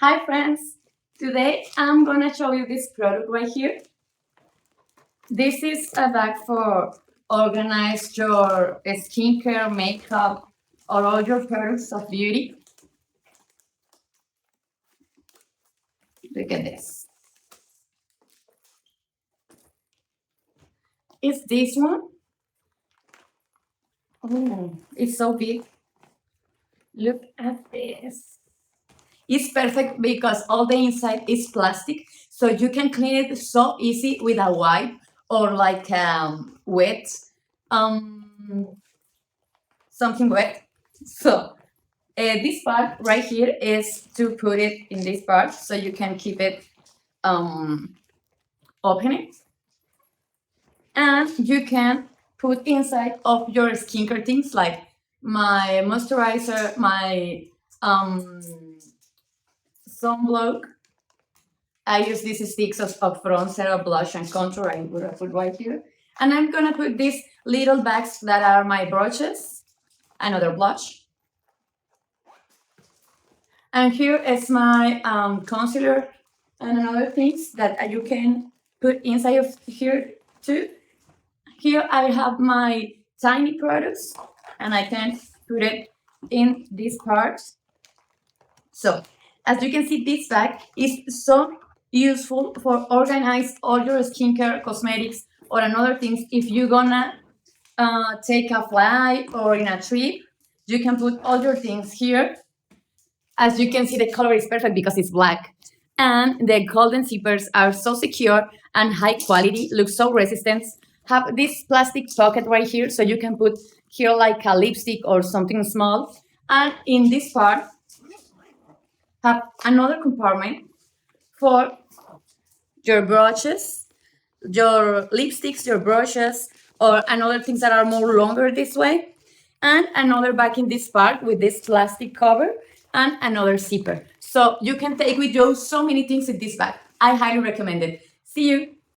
Hi friends, today I'm gonna show you this product right here. This is a bag for organize your skincare, makeup, or all your products of beauty. Look at this. It's this one. Oh, it's so big. Look at this. It's perfect because all the inside is plastic, so you can clean it so easy with a wipe or like wet, um, something wet. So this part right here is to put it in this part so you can keep it open it, and you can put inside of your skincare things like my moisturizer, my sunblock. I use these sticks of bronzer, or blush, and contour. I'm gonna put right here. And I'm gonna put these little bags that are my brushes, another blush. And here is my concealer and another things that you can put inside of here too. Here I have my tiny products and I can put it in this part. So as you can see, this bag is so useful for organize all your skincare, cosmetics, or another things. If you're gonna take a flight or in a trip, you can put all your things here. As you can see, the color is perfect because it's black. And the golden zippers are so secure and high quality, look so resistant. Have this plastic pocket right here, so you can put here like a lipstick or something small. And in this part, have another compartment for your brushes, your lipsticks, your brushes, or another things that are more longer this way. And another bag in this part with this plastic cover and another zipper. So you can take with you so many things in this bag. I highly recommend it. See you.